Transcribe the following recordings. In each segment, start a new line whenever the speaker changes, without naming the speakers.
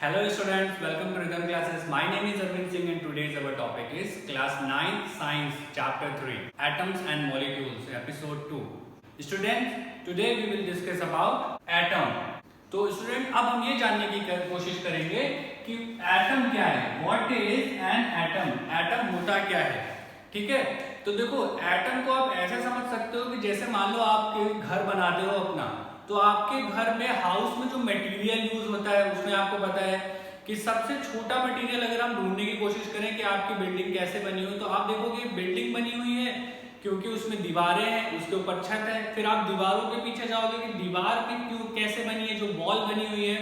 Hello students, welcome to Rhythm Classes. My name is Arvind Singh and today's our topic is Class 9 Science Chapter 3 Atoms and Molecules Episode 2. Students, today we will discuss about atom. तो student अब हम ये जानने की कोशिश करेंगे कि atom क्या है. What is an atom? Atom होता क्या है. ठीक है, तो देखो एटम को आप ऐसे समझ सकते हो कि जैसे मान लो आप घर बनाते हो अपना, तो आपके घर में हाउस में जो मटेरियल यूज होता है उसमें आपको पता है कि सबसे छोटा मटेरियल अगर हम ढूंढने की कोशिश करें कि आपकी बिल्डिंग कैसे बनी हुई, तो आप देखोगे बिल्डिंग बनी हुई है क्योंकि उसमें दीवारें हैं, उसके ऊपर छत है. फिर आप दीवारों के पीछे जाओगे कि दीवार में क्यों कैसे बनी है, जो वॉल बनी हुई है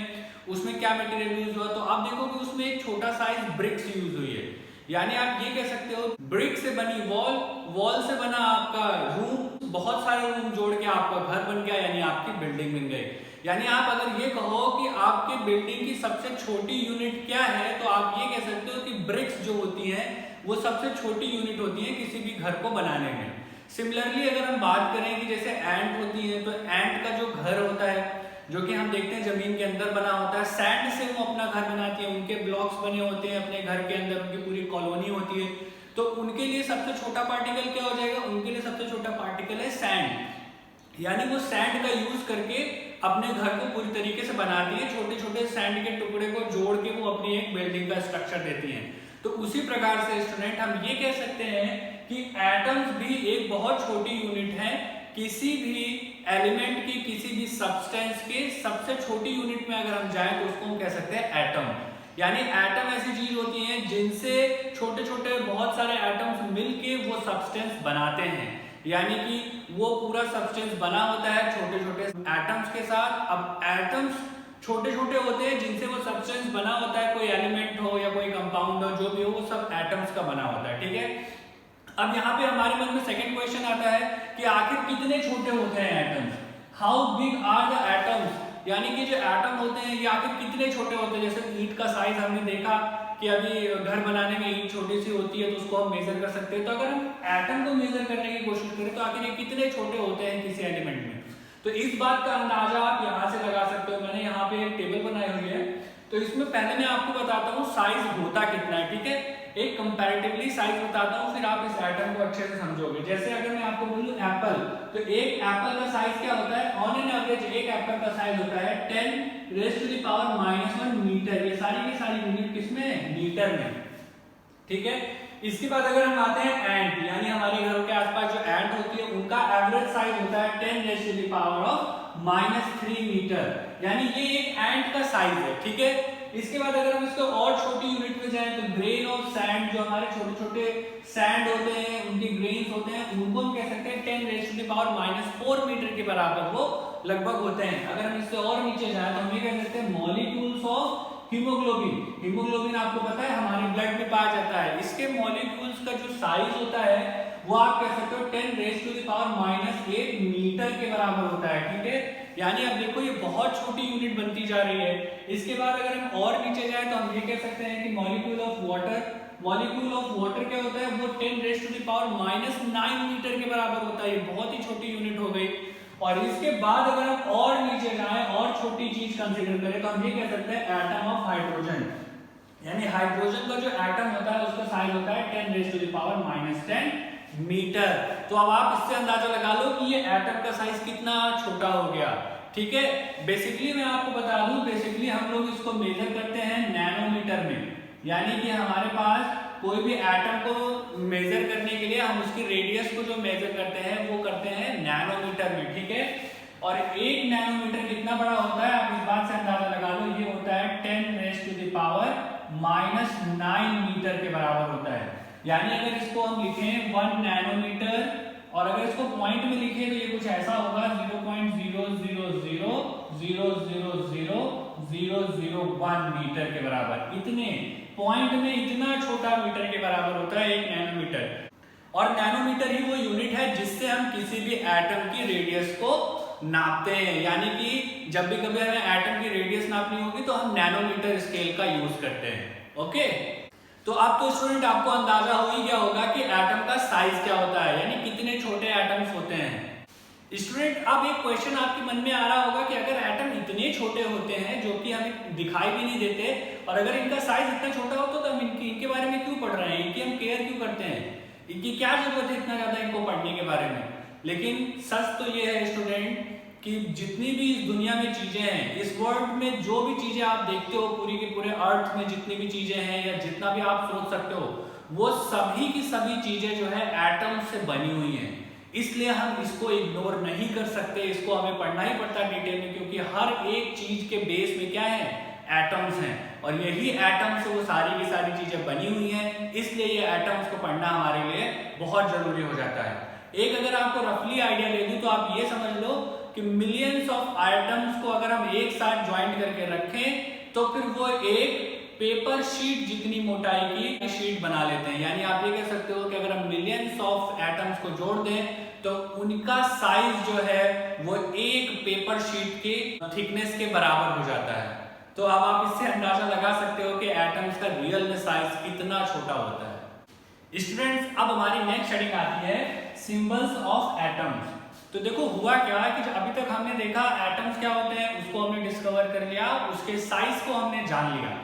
उसमें क्या मटेरियल यूज हुआ, तो आप देखोगे उसमें एक छोटा साइज ब्रिक्स यूज हुई है. यानी आप ये कह सकते हो ब्रिक से बनी वॉल, वॉल से बना आपका रूम, बहुत सारे रूम जोड़ के आपका घर बन गया, यानी आपकी बिल्डिंग बन गई. यानी आप अगर ये कहो कि आपके बिल्डिंग की सबसे छोटी यूनिट क्या है, तो आप ये कह सकते हो कि ब्रिक्स जो होती हैं वो सबसे छोटी यूनिट होती है किसी भी घर को बनाने में. सिमिलरली अगर हम बात करें कि जैसे एंट होती है, तो एंट का जो घर होता है जो कि हम देखते हैं जमीन के अंदर बना होता है, सैंड से वो अपना घर बनाती है, उनके ब्लॉक्स बने होते हैं अपने घर के अंदर, उनकी पूरी कॉलोनी होती है. तो उनके लिए सबसे छोटा पार्टिकल क्या हो जाएगा, उनके लिए सबसे छोटा पार्टिकल है सैंड. यानी वो सैंड का यूज करके अपने घर को पूरी तरीके से बनाती है, छोटे छोटे सैंड के टुकड़े को जोड़ के वो अपनी एक बिल्डिंग का स्ट्रक्चर देती हैं. तो उसी प्रकार से स्टूडेंट हम ये कह सकते हैं कि एटम्स भी एक बहुत छोटी यूनिट है. किसी भी एलिमेंट की, किसी भी सब्सटेंस के सबसे छोटी यूनिट में अगर हम जाएं तो उसको हम कह सकते हैं एटम. यानी एटम ऐसी चीज होती है जिनसे छोटे छोटे बहुत सारे एटम्स मिलके वो सब्सटेंस बनाते हैं. यानी कि वो पूरा सब्सटेंस बना होता है छोटे छोटे एटम्स के साथ. अब एटम्स छोटे छोटे होते हैं जिनसे वो सब्सटेंस बना होता है, कोई एलिमेंट हो या कोई कंपाउंड हो, जो भी हो वो सब एटम्स का बना होता है. ठीक है, अब यहाँ पे हमारे मन में सेकंड क्वेश्चन आता है कि आखिर कितने छोटे होते हैं atoms. How big are the atoms. यानी कि जो एटम होते हैं ये आखिर कितने छोटे होते हैं. जैसे ईंट का साइज हमने देखा कि अभी घर बनाने में ईंट छोटी सी होती है तो उसको हम मेजर कर सकते हैं. तो अगर हम एटम को मेजर करने की कोशिश करें तो आखिर ये कितने छोटे होते हैं किसी एलिमेंट में, तो इस बात का अंदाजा आप यहाँ से लगा सकते हो. मैंने यहाँ पे एक टेबल बनाई हुई है, तो इसमें पहले मैं आपको बताता हूँ साइज होता कितना है. ठीक है, एक कंपैरेटिवली साइज बताता हूँ, फिर आप इस एटम को अच्छे से समझोगे. जैसे अगर मैं आपको बोलूं एप्पल, तो एक एप्पल का साइज क्या होता है, ऑन एन एवरेज एक एप्पल का साइज होता है 10⁻⁻⁻1 मीटर. ये सारी की सारी यूनिट किसमें है, मीटर में. ठीक है, इसके बाद अगर हम आते हैं एंट, यानी हमारे घरों के आसपास जो एंट होती है उनका एवरेज साइज होता है 10⁻³ मीटर. यानी ये एक एंट का साइज है. ठीक है, इसके बाद अगर हम इसको और छोटी यूनिट में जाएं तो ग्रेन ऑफ सैंड, जो हमारे छोटे छोटे सैंड होते हैं उनके ग्रेन्स होते हैं, उनको हम कह सकते हैं 10⁻⁻⁴ मीटर के बराबर वो लगभग होते हैं. अगर हम इससे और नीचे जाएं तो हम ये कह सकते हैं मॉलिक्यूल्स ऑफ हीमोग्लोबिन. हीमोग्लोबिन आपको पता है हमारे ब्लड में पाया जाता है. इसके मॉलिक्यूल्स का जो साइज होता है वो आप कह सकते हो 10⁻⁻⁸ मीटर के बराबर होता है. ठीक है, यानी अब देखो ये बहुत छोटी यूनिट बनती जा रही है. इसके बाद अगर हम और नीचे जाएं तो हम ये कह सकते हैं कि molecule of water, molecule of water क्या होता है, वो 10⁻⁹ मीटर के बराबर होता है. ये बहुत ही छोटी यूनिट हो गई. और इसके बाद अगर हम और नीचे जाएं और छोटी चीज कंसीडर करें तो हम ये कह सकते हैं एटम ऑफ हाइड्रोजन. यानी हाइड्रोजन का जो एटम होता है उसका साइज होता है 10⁻⁻10 मीटर. तो अब आप इससे अंदाजा लगा लो कि ये एटम का साइज कितना छोटा हो गया. ठीक है, बेसिकली मैं आपको बता दूं, बेसिकली हम लोग इसको मेजर करते हैं नैनोमीटर में. यानी कि हमारे पास कोई भी एटम को मेजर करने के लिए हम उसकी रेडियस को जो मेजर करते हैं वो करते हैं नैनोमीटर में. ठीक है, और एक नैनोमीटर कितना बड़ा होता है आप इस बात से अंदाजा लगा लो, ये होता है 10⁻⁹ मीटर के बराबर होता है. यानी अगर इसको हम लिखें 1 नैनोमीटर और अगर इसको पॉइंट में लिखें तो ये कुछ ऐसा होगा 0.000000001 मीटर के बराबर. इतने पॉइंट में इतना छोटा मीटर के बराबर होता है एक नैनोमीटर. और नैनोमीटर ही वो यूनिट है जिससे हम किसी भी एटम की रेडियस को नापते हैं. यानी कि जब भी कभी हमें एटम की रेडियस नापनी होगी तो हम नैनोमीटर स्केल का यूज करते हैं. ओके, तो अब तो स्टूडेंट आपको अंदाजा हो ही गया होगा कि एटम का साइज क्या होता है, यानी कितने छोटे एटम्स होते हैं. स्टूडेंट, अब एक क्वेश्चन आपके मन में आ रहा होगा कि अगर एटम इतने छोटे होते हैं जो कि हमें दिखाई भी नहीं देते, और अगर इनका साइज इतना छोटा होता तो हम इनके बारे में क्यों पढ़ रहे हैं, इनकी हम केयर क्यों करते हैं, इनकी क्या जरूरत है इतना ज्यादा इनको पढ़ने के बारे में। लेकिन सच तो ये है स्टूडेंट कि जितनी भी इस दुनिया में चीजें हैं, इस वर्ल्ड में जो भी चीजें आप देखते हो, पूरी के पूरे अर्थ में जितनी भी चीजें हैं या जितना भी आप सोच सकते हो, वो सभी की सभी चीजें जो है एटम से बनी हुई हैं। इसलिए हम इसको इग्नोर नहीं कर सकते, इसको हमें पढ़ना ही पड़ता है डिटेल में, क्योंकि हर एक चीज के बेस में क्या है, एटम्स हैं, और यही एटम्स से वो सारी की सारी चीजें बनी हुई हैं। इसलिए ये एटम्स को पढ़ना हमारे लिए बहुत जरूरी हो जाता है। एक अगर आपको रफली आइडिया दे दूं तो आप ये समझ लो कि मिलियंस ऑफ एटम्स को अगर हम एक साथ ज्वाइंट करके रखें तो फिर वो एक पेपर शीट जितनी मोटाई की शीट बना लेते हैं। यानी आप ये कह सकते हो कि अगर हम मिलियंस ऑफ एटम्स को जोड़ दें तो उनका साइज जो है वो एक पेपर शीट की थिकनेस के बराबर हो जाता है। तो अब आप इससे अंदाजा लगा सकते हो कि एटम्स का रियल में साइज कितना छोटा होता है। स्टूडेंट्स, अब हमारी नेक्स्ट हेडिंग आती है सिंबल्स ऑफ एटम्स। तो देखो हुआ क्या है कि अभी तक हमने देखा एटम्स क्या होते हैं, उसको हमने डिस्कवर कर लिया, उसके साइज को हमने जान लिया।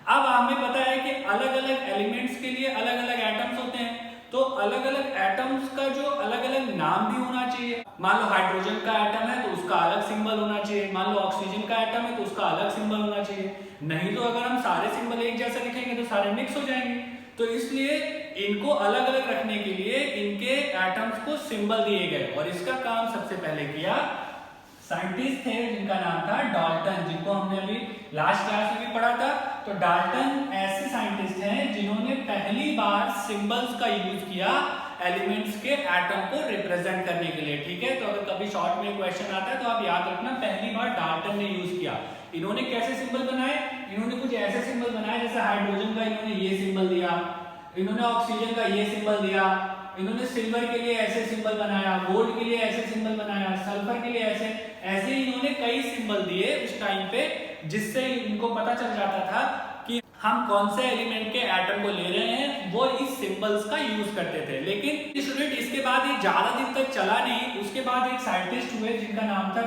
अब हमें पता है कि अलग अलग एलिमेंट्स के लिए अलग अलग एटम्स होते हैं, तो अलग अलग एटम्स का जो अलग अलग नाम भी होना चाहिए। मान लो हाइड्रोजन का एटम है तो उसका अलग सिंबल होना चाहिए, मान लो ऑक्सीजन का एटम है तो उसका अलग सिंबल होना चाहिए। नहीं तो अगर हम सारे सिंबल एक जैसे लिखेंगे तो सारे मिक्स हो जाएंगे। तो इसलिए इनको अलग अलग रखने के लिए इनके एटम्स को सिंबल दिए गए, और इसका काम सबसे पहले किया साइंटिस्ट थे जिनका नाम था डाल्टन, जिनको हमने अभी लास्ट क्लास में भी पढ़ा था। तो डाल्टन ऐसे साइंटिस्ट हैं जिन्होंने पहली बार सिंबल्स का यूज किया एलिमेंट्स के एटम को रिप्रेजेंट करने के लिए। ठीक है, तो अगर कभी शॉर्ट में क्वेश्चन आता है तो आप याद रखना पहली बार डाल्टन ने यूज किया। इन्होंने कैसे सिंबल बनाए, इन्होंने कुछ ऐसे सिंबल बनाए जैसे हाइड्रोजन का इन्होंने ये सिंबल दिया, इन्होंने ऑक्सीजन का ये सिंबल दिया, इन्होंने सिल्वर के लिए ऐसे सिंबल बनाया, गोल्ड के लिए ऐसे सिंबल बनाया, सल्फर के लिए ऐसे इन्होंने कई सिंबल दिए उस टाइम पे, जिससे इनको पता चल जाता था कि हम कौन से एलिमेंट के एटम को ले रहे हैं, वो इस सिंबल्स का यूज करते थे। लेकिन स्टूडेंट इसके बाद ये ज्यादा दिन तक चला नहीं। उसके बाद एक साइंटिस्ट हुए जिनका नाम था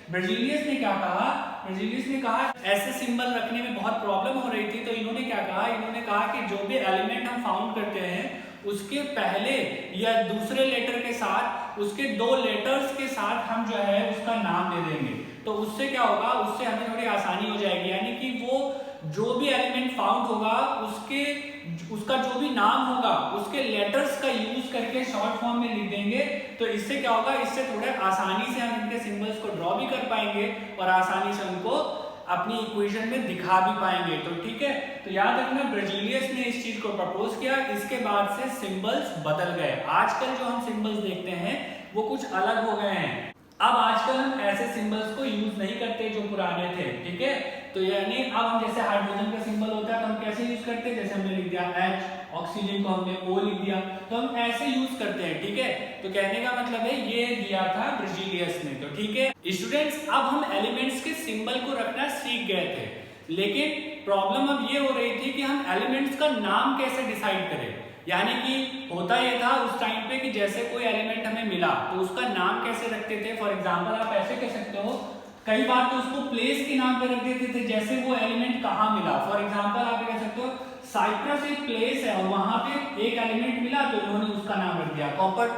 ब्रजीलियस ने क्या कहा, ब्रजीलियस ने कहा ऐसे सिंबल रखने में बहुत प्रॉब्लम हो रही थी। तो इन्होंने क्या कहा, इन्होंने कहा कि जो भी एलिमेंट हम फाउंड करते हैं उसके पहले या दूसरे लेटर के साथ, उसके दो लेटर्स के साथ हम जो है उसका नाम दे देंगे। तो उससे क्या होगा, उससे हमें थोड़ी आसानी हो जाएगी। यानी कि वो जो भी एलिमेंट फाउंड होगा उसका जो भी नाम होगा उसके लेटर्स का यूज करके शॉर्ट फॉर्म में लिख देंगे। तो इससे क्या होगा, इससे थोड़े आसानी से हम इनके सिंबल्स को ड्रॉ भी कर पाएंगे और आसानी से उनको अपनी इक्वेशन में दिखा भी पाएंगे। तो ठीक है, तो याद रखना ब्रजीलियस ने इस चीज को प्रपोज किया। इसके बाद से सिंबल्स बदल गए। आजकल जो हम सिंबल्स देखते हैं वो कुछ अलग हो गए हैं। अब आजकल हम ऐसे सिंबल्स को यूज नहीं करते जो पुराने थे। ठीक है, तो यानी अब हम जैसे हाइड्रोजन का सिंबल होता है तो हम कैसे यूज करते हैं, जैसे हमने लिख दिया H, ऑक्सीजन को हमने O लिख दिया, तो हम ऐसे यूज करते हैं। ठीक है, तो कहने का मतलब है ये दिया था ब्रजीलियस ने। तो ठीक है स्टूडेंट्स, अब हम एलिमेंट्स के सिंबल को रखना सीख गए थे, लेकिन प्रॉब्लम अब ये हो रही थी कि हम एलिमेंट्स का नाम कैसे डिसाइड करें। यानी कि होता ये था उस टाइम पे कि जैसे कोई एलिमेंट हमें मिला तो उसका नाम कैसे रखते थे। फॉर एग्जांपल आप ऐसे कह सकते हो, कई बार तो उसको प्लेस के नाम पे रख देते थे, जैसे वो एलिमेंट कहाँ मिला। फॉर एग्जांपल आप कह सकते हो साइप्रस एक प्लेस है और वहां पे एक एलिमेंट मिला तो इन्होंने उसका नाम रख दिया कॉपर।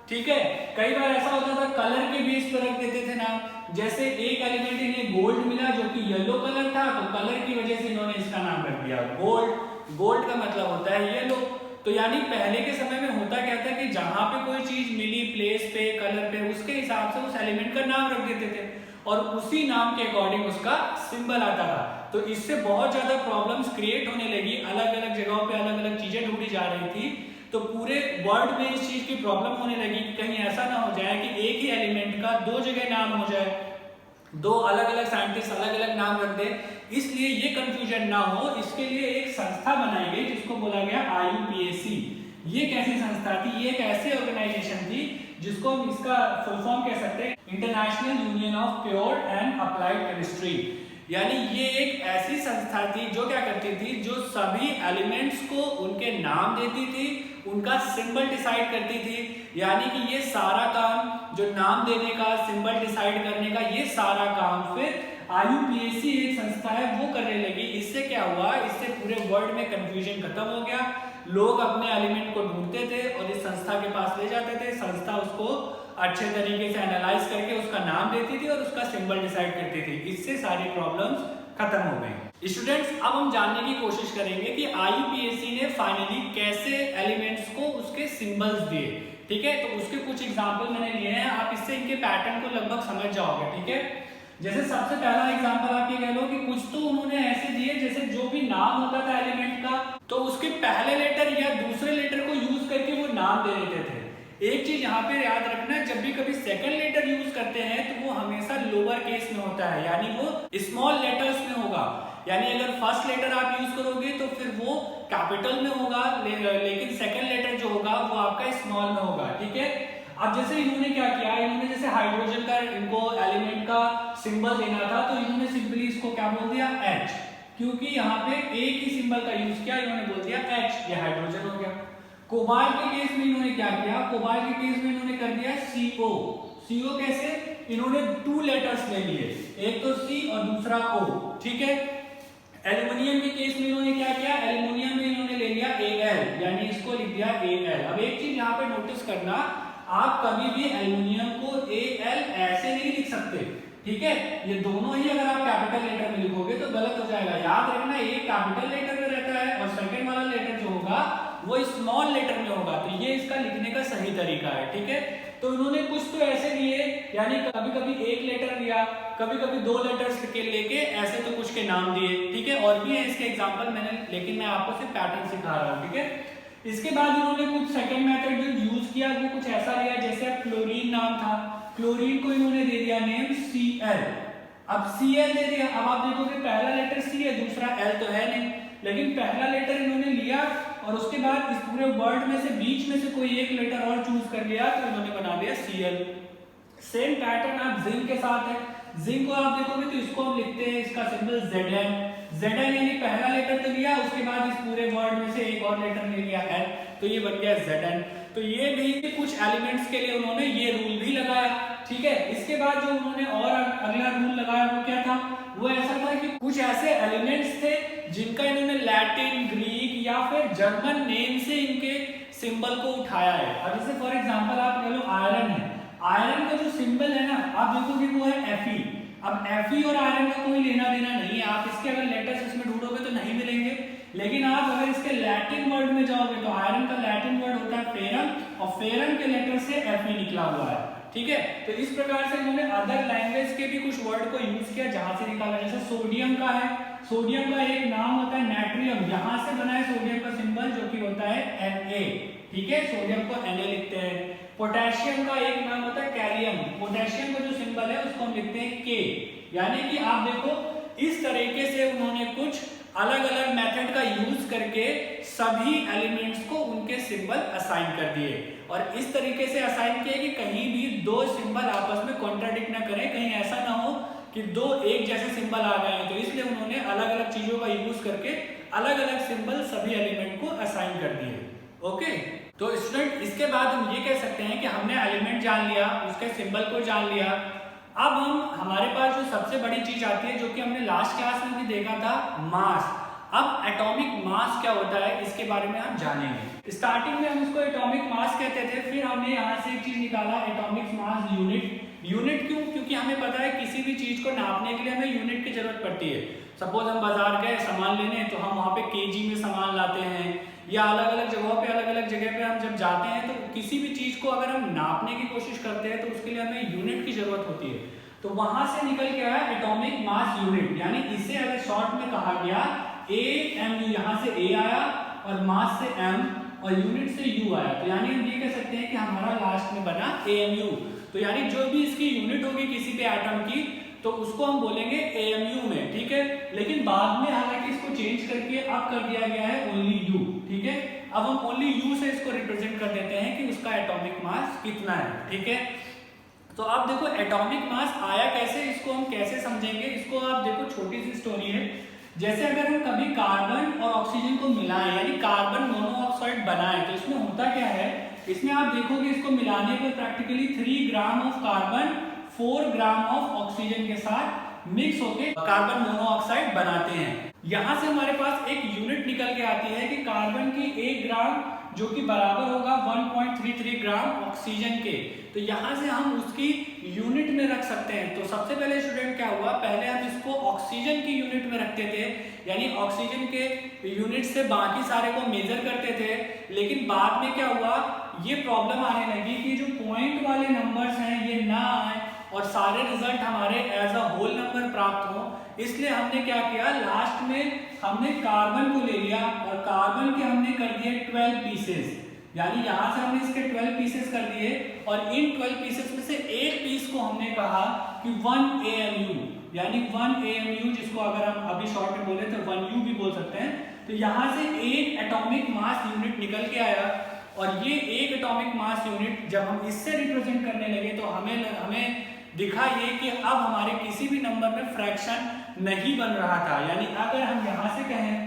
ठीक है, कई बार ऐसा होता था कलर के बेस पर रख देते थे नाम, जैसे एक एलिमेंट इन्हें गोल्ड मिला जो कि येलो कलर था तो कलर की वजह से इन्होंने इसका नाम रख दिया गोल्ड। गोल्ड का मतलब होता है येलो। तो यानी पहले के समय में होता क्या था कि जहां पे कोई चीज मिली प्लेस पे, कलर पे, उसके हिसाब से उस एलिमेंट का नाम रख देते थे और उसी नाम के अकॉर्डिंग उसका सिंबल आता था। तो इससे बहुत ज्यादा प्रॉब्लम्स क्रिएट होने लगी, अलग अलग जगहों पे अलग अलग चीजें ढूंढी जा रही थी। तो पूरे वर्ल्ड में इस चीज की प्रॉब्लम होने लगी कि कहीं ऐसा ना हो जाए कि एक ही एलिमेंट का दो जगह नाम हो जाए, दो अलग अलग साइंटिस्ट अलग अलग नाम रख दे। इसलिए ये कंफ्यूजन ना हो, इसके लिए एक संस्था बनाई गई जिसको बोला गया IUPAC। ये कैसी संस्था थी, ये एक ऐसी ऑर्गेनाइजेशन थी जिसको इसका फुल फॉर्म कह सकते हैं international union of pure and applied chemistry. यानी ये एक ऐसी संस्था थी जो क्या करती थी, जो सभी एलिमेंट्स को उनके नाम देती थी, उनका सिंबल डिसाइड करती थी। यानी कि ये सारा काम, जो नाम देने का, सिंबल डिसाइड करने का, ये सारा काम फिर IUPAC एक संस्था है वो करने लगी। इससे क्या हुआ, इससे पूरे वर्ल्ड में कंफ्यूजन खत्म हो गया। लोग अपने एलिमेंट को ढूंढते थे और इस संस्था के पास ले जाते थे। संस्था उसको अच्छे तरीके से एनालाइज करके उसका नाम देती थी और उसका सिंबल डिसाइड करती थी। इससे सारी प्रॉब्लम्स खत्म हो गई। स्टूडेंट्स, अब हम जानने की कोशिश करेंगे कि IUPAC ने फाइनली कैसे एलिमेंट्स को उसके सिंबल्स दिए। ठीक है, तो उसके कुछ एग्जाम्पल मैंने लिए हैं, आप इससे इनके पैटर्न को लगभग समझ जाओगे। ठीक है, जैसे सबसे पहला एग्जांपल आप ये कह लो कि कुछ तो उन्होंने ऐसे दिए, जैसे जो भी नाम होता था एलिमेंट का, तो उसके पहले लेटर या दूसरे लेटर को यूज करके वो नाम दे देते थे। एक चीज यहाँ पे याद रखना, जब भी कभी सेकंड लेटर यूज करते हैं तो वो हमेशा लोअर केस में होता है, यानी वो स्मॉल लेटर्स में होगा। यानी अगर फर्स्ट लेटर आप यूज करोगे तो फिर वो कैपिटल में होगा, लेकिन सेकंड लेटर जो होगा वो आपका स्मॉल में होगा। ठीक है, अब जैसे इन्होंने क्या किया, इन्होंने जैसे हाइड्रोजन का, इनको एलिमेंट का सिंबल देना था, तो इन्होंने सिंपली इसको क्या बोल दिया, H, क्योंकि यहाँ पे एक ही सिंबल का यूज किया, इन्होंने बोल दिया H, ये हाइड्रोजन हो गया। कोबाल्ट के केस में इन्होंने क्या किया, कोबाल्ट के केस में इन्होंने कर दिया CO। CO कैसे, इन्होंने 2 लेटर्स ले लिए, एक तो C और दूसरा O। ठीक है, एल्युमिनियम के केस में इन्होंने क्या किया, एल्युमिनियम में इन्होंने ले लिया Al, यानी इसको लिख दिया Al। अब एक चीज यहाँ पे नोटिस करना, आप कभी भी एल्युमिनियम को Al ऐसे नहीं लिख सकते। ठीक है, ये दोनों ही अगर आप कैपिटल लेटर में लिखोगे तो गलत हो जाएगा। याद रखना, एक कैपिटल लेटर में रहता है और सेकंड वाला लेटर जो होगा वो स्मॉल लेटर में होगा, तो ये इसका लिखने का सही तरीका है। ठीक है, तो इन्होंने कुछ तो ऐसे लिए, यानी कभी कभी एक लेटर लिया, कभी कभी 2 लेटर्स के लेके ऐसे तो कुछ के नाम दिए। ठीक है, और भी है इसके एग्जाम्पल मैंने, लेकिन मैं आपको सिर्फ पैटर्न सिखा रहा हूँ। ठीक है, इसके बाद इन्होंने कुछ सेकंड मेथड जो यूज किया वो कुछ ऐसा लिया, जैसे क्लोरीन नाम था, क्लोरीन को इन्होंने दे दिया नेम Cl। अब Cl दे दिया, अब आप देखोगे पहला लेटर C है, दूसरा L तो है नहीं, लेकिन पहला लेटर इन्होंने लिया और उसके बाद इस पूरे वर्ड में से बीच में से कोई एक लेटर और चूज कर लिया, तो इन्होंने बना दिया Cl। सेम पैटर्न आप जिंक के साथ है, जिंक को आप देखोगे तो इसको हम लिखते हैं, इसका सिंबल Zn। Zn यानी पहला लेटर तो लिया, उसके बाद इस पूरे वर्ड में से एक और लेटर ले लिया N, तो ये बन गया Zn। तो ये भी कुछ एलिमेंट्स के लिए उन्होंने ये रूल भी लगाया। ठीक है, इसके बाद जो उन्होंने और अगला रूल लगाया वो क्या था, वो ऐसा था कि कुछ ऐसे एलिमेंट्स थे जिनका इन्होंने लैटिन, ग्रीक या फिर जर्मन नेम से इनके सिंबल को उठाया है। अब जैसे फॉर एग्जांपल आप कह लो आयरन है, आयरन का जो सिंबल है ना, आप देखोगे वो है Fe। अब Fe और आयरन का कोई लेना देना नहीं है, आप इसके अगर लेटर्स इसमें ढूंढोगे तो नहीं मिलेंगे, लेकिन आप अगर इसके लैटिन वर्ड में जाओगे तो आयरन का लैटिन वर्ड होता है फेरम, और फेरम के लेटर से Fe निकला हुआ है। ठीक है, तो इस प्रकार से इन्होंने अदर लैंग्वेज के भी कुछ वर्ड को यूज किया जहां से निकाला। जैसे सोडियम का है, सोडियम का एक नाम होता है नाइट्रियम, यहां से बना है सोडियम का सिंबल जो कि होता है Na। ठीक है, सोडियम को Na लिखते हैं। पोटेशियम का एक नाम होता है कैरियम, पोटेशियम का जो सिंबल है उसको हम लिखते हैं K। यानी कि आप देखो इस तरीके से उन्होंने कुछ अलग अलग मेथड का यूज करके सभी एलिमेंट्स को उनके सिंबल असाइन कर दिए, और इस तरीके से असाइन किए कि कहीं भी 2 सिंबल आपस में कॉन्ट्राडिक्ट ना करें, कहीं ऐसा ना हो कि 2 एक जैसे सिंबल आ गए हैं। तो इसलिए उन्होंने अलग अलग चीजों का यूज करके अलग अलग सिंबल सभी एलिमेंट को असाइन कर दिए। ओके, तो स्टूडेंट इसके बाद हम ये कह सकते हैं कि हमने एलिमेंट जान लिया, उसके सिंबल को जान लिया। अब हमारे पास जो सबसे बड़ी चीज आती है, जो कि हमने लास्ट क्लास में भी देखा था, मास। अब एटॉमिक मास क्या होता है इसके बारे में हम जानेंगे। स्टार्टिंग में हम इसको एटॉमिक मास कहते थे, फिर हमने यहाँ से एक चीज निकाला एटॉमिक मास यूनिट। यूनिट क्यों? क्योंकि हमें पता है किसी भी चीज को नापने के लिए हमें यूनिट की जरूरत पड़ती है। सपोज हम बाजार गए सामान लेने, तो हम वहाँ पे केजी में सामान लाते हैं, या अलग अलग जगहों पे अलग अलग जगह पे हम जब जाते हैं तो किसी भी चीज को अगर हम नापने की कोशिश करते हैं तो उसके लिए हमें यूनिट की जरूरत होती है। तो वहां से निकल के आया एटॉमिक मास यूनिट, यानी इसे अगर शॉर्ट में कहा गया AMU, यहाँ से A आया और मास से M और यूनिट से U आया, तो यानी हम ये कह सकते हैं कि हमारा लास्ट में बना AMU। तो यानी जो भी इसकी यूनिट होगी किसी भी एटम की, तो उसको हम बोलेंगे AMU में। ठीक है, लेकिन बाद में हालांकि इसको चेंज करके अब कर दिया गया है ओनली U। ठीक है, अब हम ओनली U से इसको रिप्रेजेंट कर देते हैं कि उसका एटॉमिक मास कितना है। ठीक है, तो आप देखो एटॉमिक मास आया कैसे, इसको हम कैसे समझेंगे। इसको आप देखो, छोटी सी स्टोरी है। जैसे अगर हम कभी कार्बन और ऑक्सीजन को मिलाएं, यानी कार्बन मोनोऑक्साइड बनाएं, तो इसमें होता क्या है, इसमें आप देखोगे इसको मिलाने पर practically 3 gram of carbon 4 gram of oxygen के साथ मिक्स होके कार्बन मोनोऑक्साइड बनाते हैं। यहां से हमारे पास एक यूनिट निकल के आती है कि कार्बन की 1 ग्राम जो कि बराबर होगा 1.33 ग्राम ऑक्सीजन के। तो यहां से हम उसकी यूनिट में रख सकते हैं। तो सबसे पहले स्टूडेंट क्या हुआ, पहले हम इसको ऑक्सीजन की यूनिट में रखते थे, यानी ऑक्सीजन के यूनिट से बाकी सारे को मेजर करते थे। लेकिन बाद में क्या हुआ, ये प्रॉब्लम आने लगी कि जो पॉइंट वाले नंबर्स हैं ये ना आए और सारे रिजल्ट हमारे एज अ होल नंबर प्राप्त हो। इसलिए हमने क्या किया, लास्ट में हमने कार्बन को ले लिया और कार्बन के हमने कर दिए 12 पीसेस, यानी यहां से हमने इसके 12 पीसेस कर दिए और इन 12 पीसेस में से एक पीस को हमने कहा कि 1 AMU, यानी 1 AMU, जिसको अगर हम अभी शॉर्ट में बोले तो 1U भी बोल सकते हैं। तो यहां से एक एटॉमिक मास यूनिट निकल के आया और ये एक एटॉमिक मास यूनिट जब हम इससे रिप्रेजेंट करने लगे तो हमें दिखा ये कि अब हमारे किसी भी नंबर में फ्रैक्शन नहीं बन रहा था। यानी अगर हम यहां से कहें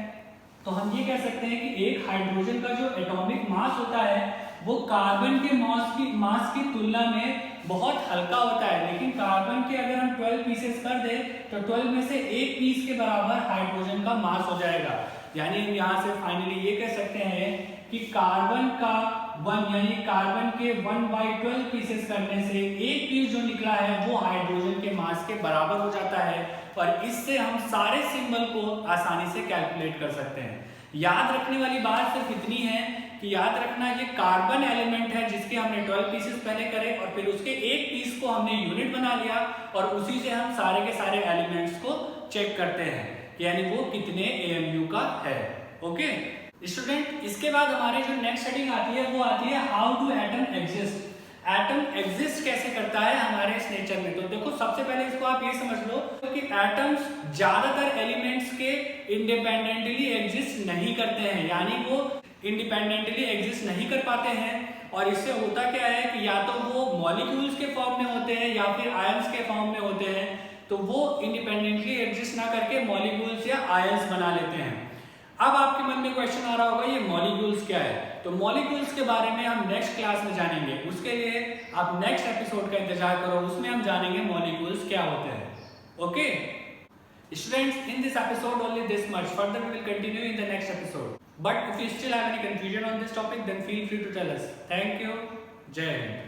तो हम ये कह सकते हैं कि एक हाइड्रोजन का जो एटॉमिक मास होता है वो कार्बन के मास की तुलना में बहुत हल्का होता है। लेकिन कार्बन के अगर हम 12 पीसेस कर दे तो 12 में से एक पीस के बराबर हाइड्रोजन का मास हो जाएगा। यानी हम यहाँ से फाइनली ये कह सकते हैं कि कार्बन का 1, यानी कार्बन के 1/12 पीसेस करने से एक पीस जो निकला है वो हाइड्रोजन के मास के बराबर हो जाता है। और इससे हम सारे सिंबल को आसानी से कैलकुलेट कर सकते हैं। याद रखने वाली बात सिर्फ इतनी है कि याद रखना ये कार्बन एलिमेंट है जिसके हमने 12 पीसेस पहले करे और फिर उसके एक पीस को हमने यूनिट बना लिया और उसी से हम सारे के सारे एलिमेंट्स को चेक करते हैं, यानी वो कितने AMU का है। ओके स्टूडेंट, इसके बाद हमारी जो नेक्स्ट हेडिंग आती है वो आती है how do atom exist. Atom exist कैसे करता है हमारे इस नेचर में। तो देखो, सबसे पहले इसको आप ये समझ लो कि एटम्स ज्यादातर एलिमेंट्स के इंडिपेंडेंटली एग्जिस्ट नहीं करते हैं, यानी वो इंडिपेंडेंटली एग्जिस्ट नहीं कर पाते हैं। और इससे होता क्या है कि या तो वो मॉलिक्यूल्स के फॉर्म में होते हैं या फिर आयंस के फॉर्म में होते हैं। तो वो इंडिपेंडेंटली एग्जिस्ट ना करके मॉलिक्यूल्स या आयंस बना लेते हैं। अब आपके मन में क्वेश्चन आ रहा होगा ये मॉलिक्यूल्स क्या है। तो मॉलिक्यूल्स के बारे में हम नेक्स्ट क्लास में जानेंगे। उसके लिए आप नेक्स्ट एपिसोड का इंतजार करो, उसमें हम जानेंगे मॉलिक्यूल्स क्या होते हैं। Okay students, in this episode only this much, further we will continue in the next episode. But if you still have any confusion on this topic then feel free to tell us. Thank you. जय हिंद।